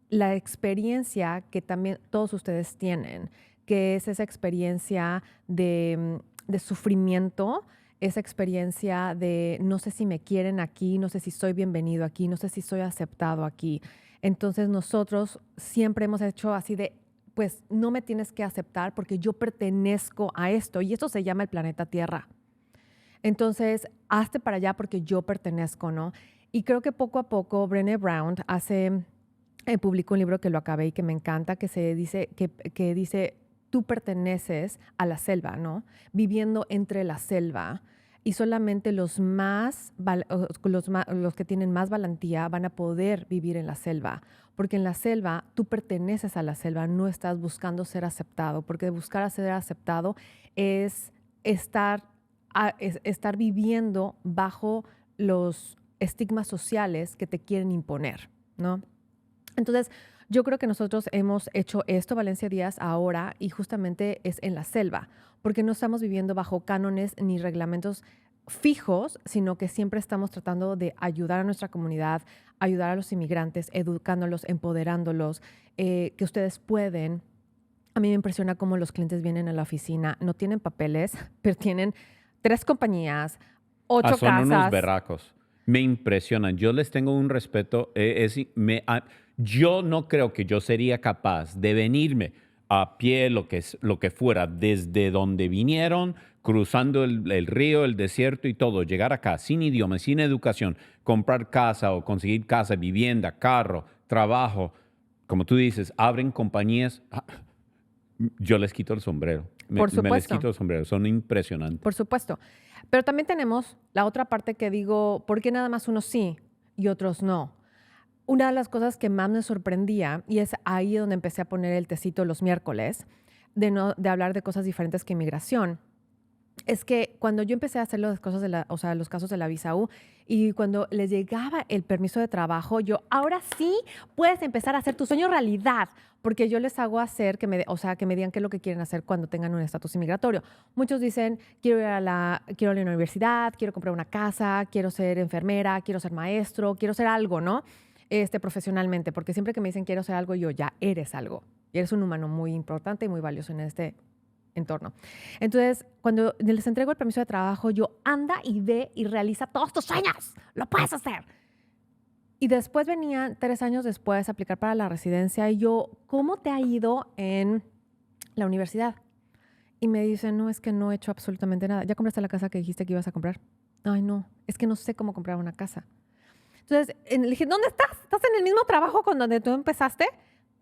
la experiencia que también todos ustedes tienen, que es esa experiencia de sufrimiento, esa experiencia de no sé si me quieren aquí, no sé si soy bienvenido aquí, no sé si soy aceptado aquí. Entonces nosotros siempre hemos hecho así de, pues no me tienes que aceptar porque yo pertenezco a esto y esto se llama el planeta Tierra. Entonces, hazte para allá porque yo pertenezco, ¿no? Y creo que poco a poco Brené Brown publicó un libro que lo acabé y que me encanta, que dice, tú perteneces a la selva, ¿no? Viviendo entre la selva y solamente los que tienen más valentía van a poder vivir en la selva, porque en la selva tú perteneces a la selva, no estás buscando ser aceptado, porque buscar ser aceptado es estar viviendo bajo los estigmas sociales que te quieren imponer, ¿no? Entonces, yo creo que nosotros hemos hecho esto, Valencia Díaz, ahora, y justamente es en la selva, porque no estamos viviendo bajo cánones ni reglamentos fijos, sino que siempre estamos tratando de ayudar a nuestra comunidad, ayudar a los inmigrantes, educándolos, empoderándolos, que ustedes pueden. A mí me impresiona cómo los clientes vienen a la oficina, no tienen papeles, pero tienen 3 compañías, 8 Son unos casas. berracos. Me impresionan. Yo les tengo un respeto. Yo no creo que yo sería capaz de venirme a pie, lo que fuera, desde donde vinieron, cruzando el río, el desierto y todo, llegar acá sin idioma, sin educación, comprar casa o conseguir casa, vivienda, carro, trabajo. Como tú dices, abren compañías. Yo les quito el sombrero. Por Me les supuesto. quito el sombrero. Son impresionantes. Por supuesto. Pero también tenemos la otra parte que digo, ¿por qué nada más unos sí y otros no? Una de las cosas que más me sorprendía, y es ahí donde empecé a poner el tecito los miércoles, de hablar de cosas diferentes que inmigración, es que cuando yo empecé a hacer las cosas los casos de la visa U y cuando les llegaba el permiso de trabajo, yo, ahora sí puedes empezar a hacer tu sueño realidad, porque yo les hago hacer que me digan qué es lo que quieren hacer cuando tengan un estatus inmigratorio. Muchos dicen, quiero ir a la universidad, quiero comprar una casa, quiero ser enfermera, quiero ser maestro, quiero ser algo, ¿no? Profesionalmente, porque siempre que me dicen quiero ser algo, yo ya eres algo. Y eres un humano muy importante y muy valioso entorno. Entonces, cuando les entrego el permiso de trabajo, yo anda y ve y realiza todos tus sueños. Lo puedes hacer. Y después venían 3 años después a aplicar para la residencia y yo, ¿cómo te ha ido en la universidad? Y me dicen, no, es que no he hecho absolutamente nada. ¿Ya compraste la casa que dijiste que ibas a comprar? Ay, no, es que no sé cómo comprar una casa. Entonces, le dije, ¿dónde estás? ¿Estás en el mismo trabajo con donde tú empezaste?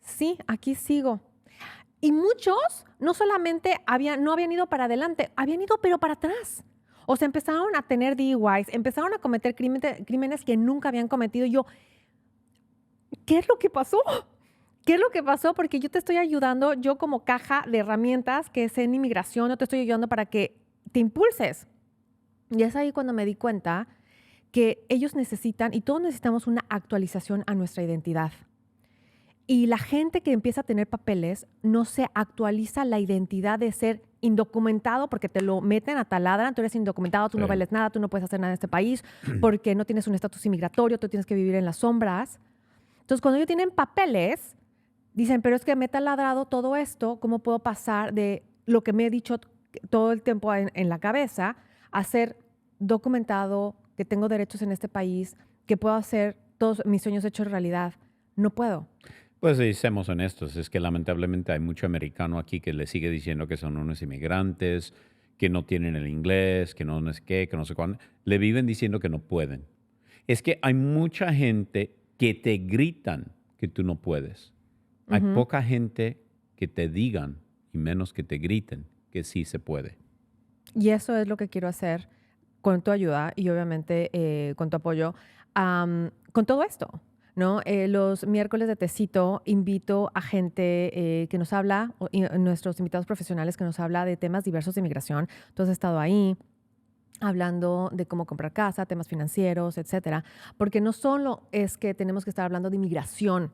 Sí, aquí sigo. Y muchos no solamente no habían ido para adelante, habían ido pero para atrás. O sea, empezaron a tener DUIs, empezaron a cometer crímenes que nunca habían cometido. Y yo, ¿qué es lo que pasó? ¿Qué es lo que pasó? Porque yo te estoy ayudando, yo como caja de herramientas que es en inmigración, yo te estoy ayudando para que te impulses. Y es ahí cuando me di cuenta que ellos necesitan, y todos necesitamos una actualización a nuestra identidad. Y la gente que empieza a tener papeles no se actualiza la identidad de ser indocumentado porque te lo meten a taladra, tú eres indocumentado, tú no Sí. vales nada, tú no puedes hacer nada en este país porque no tienes un estatus inmigratorio, tú tienes que vivir en las sombras. Entonces, cuando ellos tienen papeles, dicen, pero es que me he taladrado todo esto, ¿cómo puedo pasar de lo que me he dicho todo el tiempo en la cabeza a ser documentado, que tengo derechos en este país, que puedo hacer todos mis sueños hechos realidad? No puedo. Pues sí, seamos honestos, es que lamentablemente hay mucho americano aquí que le sigue diciendo que son unos inmigrantes, que no tienen el inglés, que no sé qué, que no sé cuándo. Le viven diciendo que no pueden. Es que hay mucha gente que te gritan que tú no puedes. Hay Ujú. poca gente que te digan, y menos que te griten, que sí se puede. Y eso es lo que quiero hacer con tu ayuda y obviamente con tu apoyo con todo esto, ¿no? Los miércoles de Tecito invito a gente que nos habla, nuestros invitados profesionales que nos habla de temas diversos de inmigración. Tú has estado ahí hablando de cómo comprar casa, temas financieros, etcétera, porque no solo es que tenemos que estar hablando de inmigración,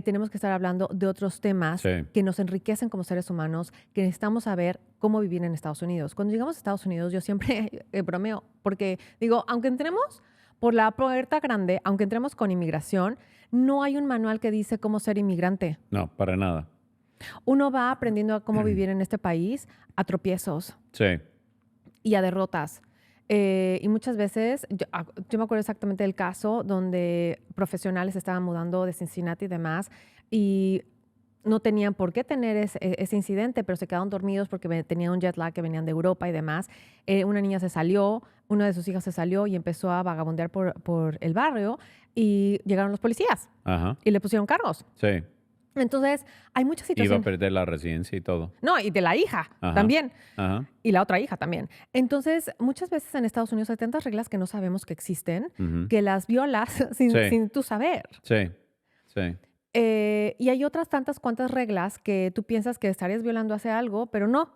tenemos que estar hablando de otros temas Sí, que nos enriquecen como seres humanos, que necesitamos saber cómo vivir en Estados Unidos. Cuando llegamos a Estados Unidos, yo siempre bromeo, porque digo, aunque entremos por la puerta grande, aunque entremos con inmigración, no hay un manual que dice cómo ser inmigrante. no, para nada. Uno va aprendiendo a cómo vivir en este país a tropiezos Sí, y a derrotas. Y muchas veces, yo me acuerdo exactamente del caso donde profesionales estaban mudando de Cincinnati y demás y no tenían por qué tener ese incidente, pero se quedaron dormidos porque tenían un jet lag que venían de Europa y demás. Una niña se salió, una de sus hijas se salió y empezó a vagabundear por el barrio y llegaron los policías ajá, y le pusieron cargos. sí. Entonces, hay muchas Iba a situaciones. perder la residencia y todo. No, y de la hija Ajá, también. ajá, Y la otra hija también. Entonces, muchas veces en Estados Unidos hay tantas reglas que no sabemos que existen, ujú. que las violas sin, Sí, sin tú saber. sí, sí. Y hay otras tantas cuantas reglas que tú piensas que estarías violando hace algo, pero no.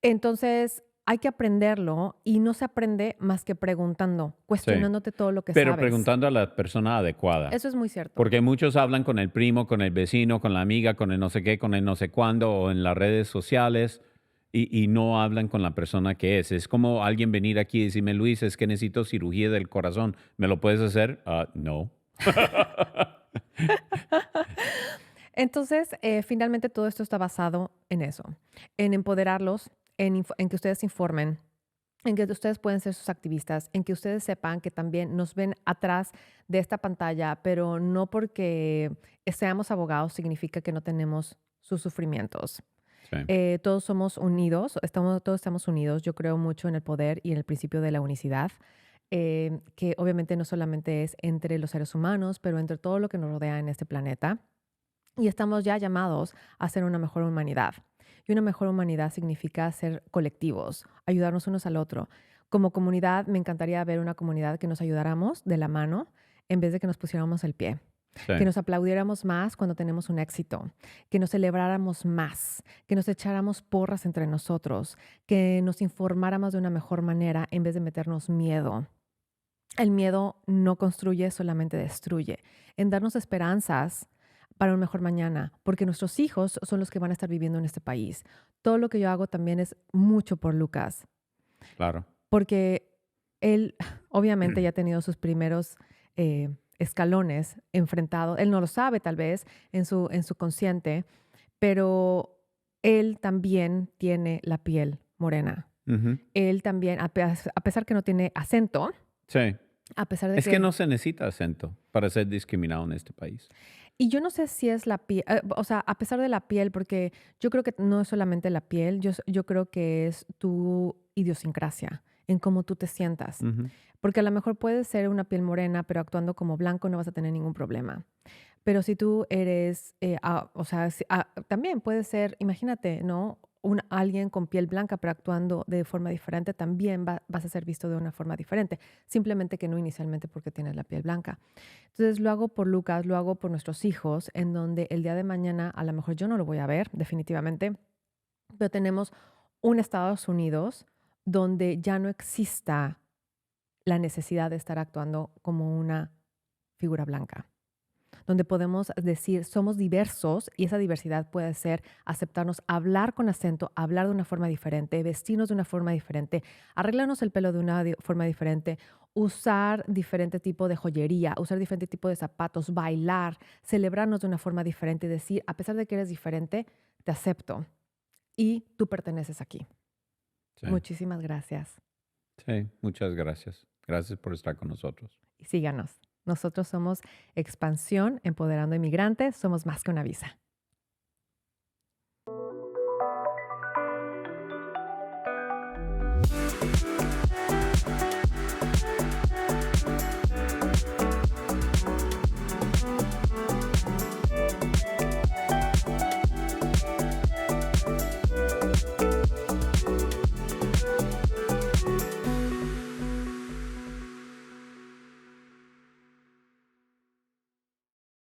Entonces, hay que aprenderlo y no se aprende más que preguntando, Sí, cuestionándote todo lo que pero sabes. preguntando a la persona adecuada, Eso es muy cierto. porque muchos hablan con el primo, con el vecino, con la amiga, con el no sé qué, con el no sé cuándo, o en las redes sociales, y no hablan con la persona que es. Es como alguien venir aquí y decirme, Luis, es que necesito cirugía del corazón, ¿me lo puedes hacer? Ah, no. Entonces, finalmente todo esto está basado en eso, en empoderarlos, en que ustedes se informen, en que ustedes pueden ser sus activistas, en que ustedes sepan que también nos ven atrás de esta pantalla, pero no porque seamos abogados significa que no tenemos sus sufrimientos. Sí, Todos somos unidos, todos estamos unidos. Yo creo mucho en el poder y en el principio de la unicidad, que obviamente no solamente es entre los seres humanos, pero entre todo lo que nos rodea en este planeta. Y estamos ya llamados a ser una mejor humanidad. Y una mejor humanidad significa ser colectivos, ayudarnos unos al otro. Como comunidad, me encantaría ver una comunidad que nos ayudáramos de la mano en vez de que nos pusiéramos el pie. sí, Que nos aplaudiéramos más cuando tenemos un éxito, que nos celebráramos más, que nos echáramos porras entre nosotros, que nos informáramos de una mejor manera en vez de meternos miedo. El miedo no construye, solamente destruye. En darnos esperanzas para un mejor mañana, porque nuestros hijos son los que van a estar viviendo en este país. Todo lo que yo hago también es mucho por Lucas, claro. porque él obviamente ya ha tenido sus primeros escalones enfrentados. Él no lo sabe tal vez en su consciente, pero él también tiene la piel morena. Ujú. Él también, a pesar que no tiene acento, Sí. a pesar de Es que que... no se necesita acento para ser discriminado en este país. Y yo no sé si es la piel, o sea, a pesar de la piel, porque yo creo que no es solamente la piel, yo creo que es tu idiosincrasia, en cómo tú te sientas. Ujú. Porque a lo mejor puedes ser una piel morena, pero actuando como blanco no vas a tener ningún problema. Pero si tú eres, o sea, también puede ser, imagínate, ¿no? Alguien con piel blanca, pero actuando de forma diferente, también vas a ser visto de una forma diferente. Simplemente que no inicialmente porque tienes la piel blanca. Entonces lo hago por Lucas, lo hago por nuestros hijos, en donde el día de mañana a lo mejor yo no lo voy a ver, definitivamente, pero tenemos un Estados Unidos donde ya no exista la necesidad de estar actuando como una figura blanca, donde podemos decir somos diversos y esa diversidad puede ser aceptarnos, hablar con acento, hablar de una forma diferente, vestirnos de una forma diferente, arreglarnos el pelo de una forma diferente, usar diferente tipo de joyería, usar diferente tipo de zapatos, bailar, celebrarnos de una forma diferente y decir, a pesar de que eres diferente, te acepto y tú perteneces aquí. Sí, Muchísimas gracias sí, muchas gracias. Gracias por estar con nosotros. y síganos. Nosotros somos Expansión Empoderando Inmigrantes, somos más que una visa.